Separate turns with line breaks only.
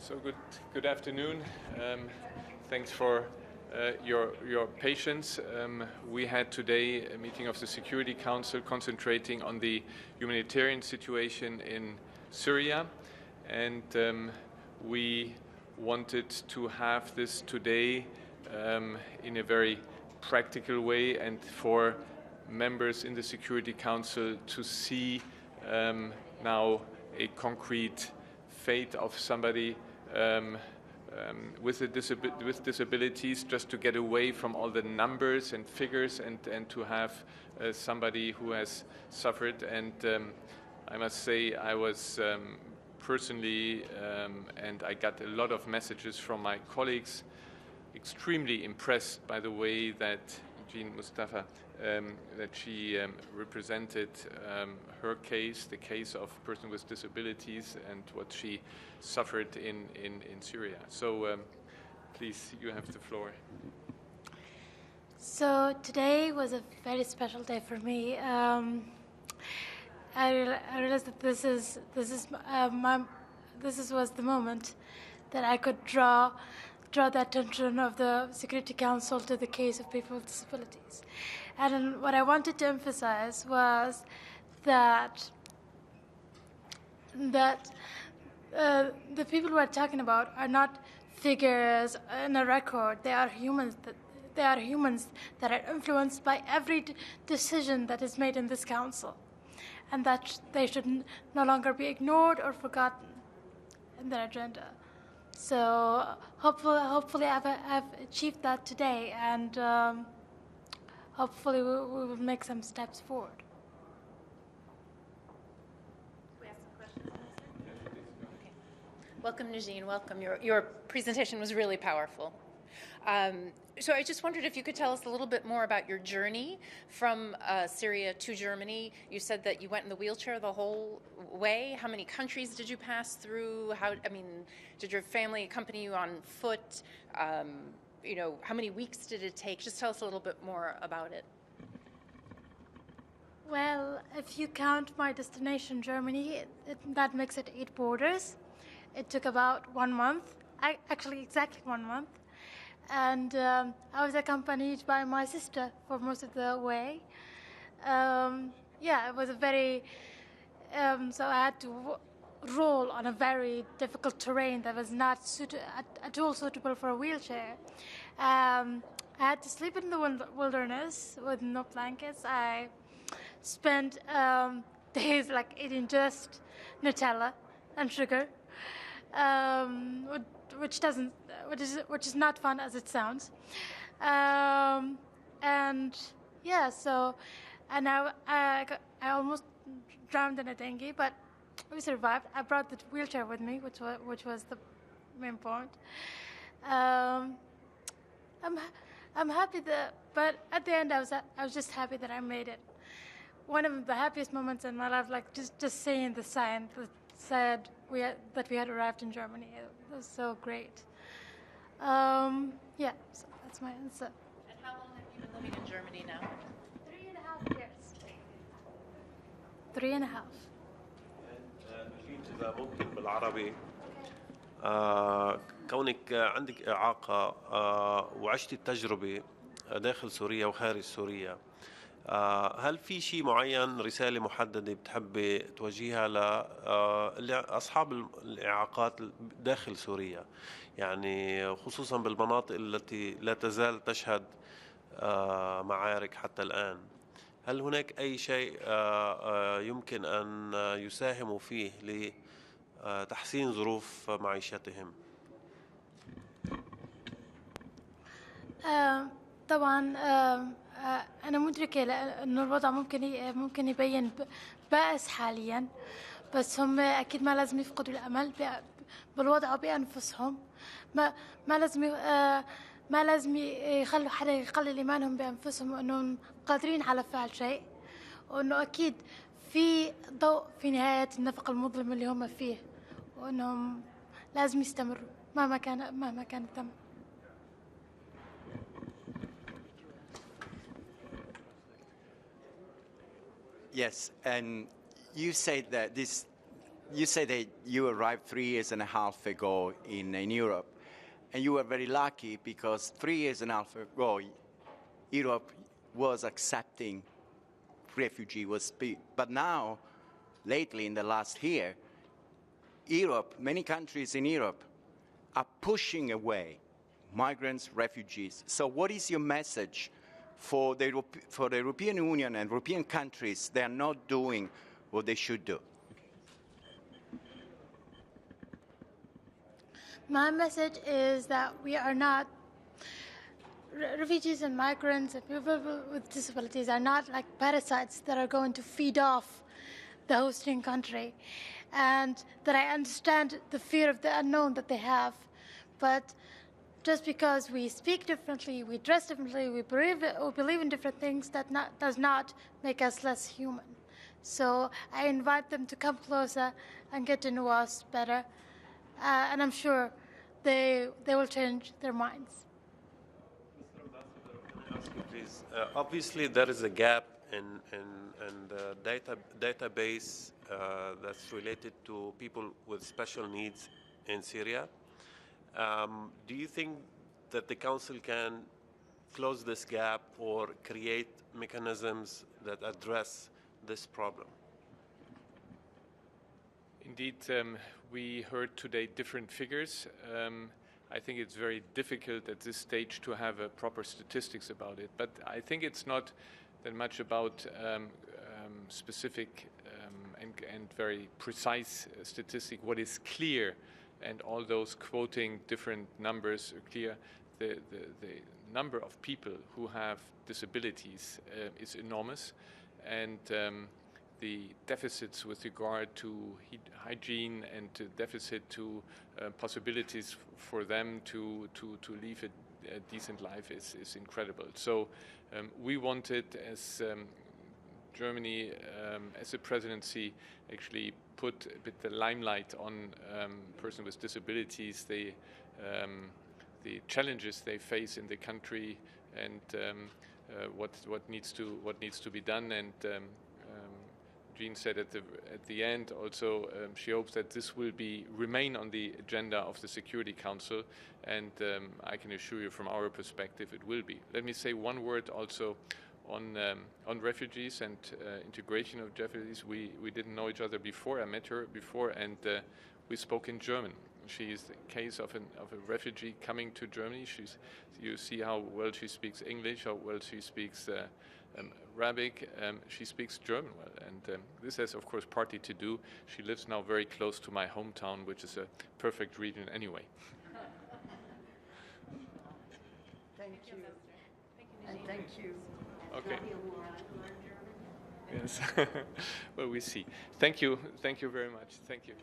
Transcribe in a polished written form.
So good afternoon. Thanks for your patience. We had today a meeting of the Security Council concentrating on the humanitarian situation in Syria, and we wanted to have this today in a very practical way, and for members in the Security Council to see now a concrete fate of somebody with disabilities, just to get away from all the numbers and figures, and to have somebody who has suffered. And I must say, I was personally, and I got a lot of messages from my colleagues, extremely impressed by the way that Nujeen Mustafa, that she represented her case, the case of a person with disabilities, and what she suffered in Syria. So please, you have the floor.
So today was a very special day for me. I realized that this was the moment that I could draw the attention of the Security Council to the case of people with disabilities. And what I wanted to emphasize was that the people we're talking about are not figures in a record. They are humans. They are humans that are influenced by every decision that is made in this council, and that they should no longer be ignored or forgotten in their agenda. So hopefully I've achieved that today, and hopefully we will make some steps forward.
Can we ask some questions? Okay. Welcome, Nujeen. Welcome. Your presentation was really powerful. So I just wondered if you could tell us a little bit more about your journey from Syria to Germany. You said that you went in the wheelchair the whole way. How many countries did you pass through? Did your family accompany you on foot? How many weeks did it take? Just tell us a little bit more about it.
Well, if you count my destination, Germany, that makes it 8 borders. It took about 1 month, actually exactly 1 month. And I was accompanied by my sister for most of the way. It was a very, so I had to roll on a very difficult terrain that was not at all suitable for a wheelchair. I had to sleep in the wilderness with no blankets. I spent days like eating just Nutella and sugar, which is not fun as it sounds. I almost drowned in a dinghy, but we survived. I brought the wheelchair with me, which was the main point. I'm happy but at the end I was just happy that I made it. One of the happiest moments in my life, like just seeing the sign that said that we had arrived in Germany. It was so great. So that's my answer.
And how long have you been living in Germany now?
3.5 years. 3.5.
نجين إذا ممكن بالعربي، كونك عندك إعاقة وعشت التجربة داخل سوريا وخارج سوريا، هل في شيء معين، رسالة محددة بتحبي توجهها لأصحاب الإعاقات داخل سوريا، يعني خصوصا بالمناطق التي لا تزال تشهد معارك حتى الآن؟ هل هناك أي شيء يمكن أن يساهموا فيه لتحسين ظروف معيشتهم؟
طبعا أنا مدركة أنه الوضع ممكن يبين بائس حاليا، بس هم أكيد ما لازم يفقدوا الأمل بالوضع وبأنفسهم. ما لازم يخلوا حدا يقلل إيمانهم بأنفسهم وأنهم قادرين على فعل شيء، وأنه أكيد في ضوء في نهاية النفق المظلم اللي هم فيه، وأنهم لازم يستمروا مهما كان الثمن.
Yes, and you said that this you said that you arrived 3.5 years ago in Europe, and you were very lucky because 3.5 years ago, Europe was accepting refugees. But now, lately, in the last year, Europe, many countries in Europe, are pushing away migrants, refugees. So what is your message for the European Union and European countries that are not doing what they should do?
My message is that we are not, refugees and migrants and people with disabilities are not like parasites that are going to feed off the hosting country. And that I understand the fear of the unknown that they have. But just because we speak differently, we dress differently, we believe in different things, that does not make us less human. So I invite them to come closer and get to know us better. And I'm sure they will change their minds.
Mr. Ambassador, can I ask you, please? Obviously, there is a gap in the database that's related to people with special needs in Syria. Do you think that the Council can close this gap or create mechanisms that address this problem?
Indeed, we heard today different figures. I think it's very difficult at this stage to have proper statistics about it. But I think it's not that much about specific and very precise statistic. What is clear, and all those quoting different numbers are clear, the number of people who have disabilities is enormous, and the deficits with regard to hygiene and deficit to possibilities for them to live a decent life is incredible. So we wanted, as Germany, as a presidency, actually put a bit the limelight on persons with disabilities, the challenges they face in the country, and what needs to be done. And Jean said at the end also she hopes that this will remain on the agenda of the Security Council, and I can assure you from our perspective it will be. Let me say one word also on refugees and integration of refugees. We didn't know each other before. I met her before, and we spoke in German. She is the case of a refugee coming to Germany. You see how well she speaks English, how well she speaks Arabic. She speaks German well, and this has, of course, partly to do. She lives now very close to my hometown, which is a perfect region anyway.
Thank you. And thank you.
Okay. Yes. Well, we see. Thank you. Thank you very much. Thank you.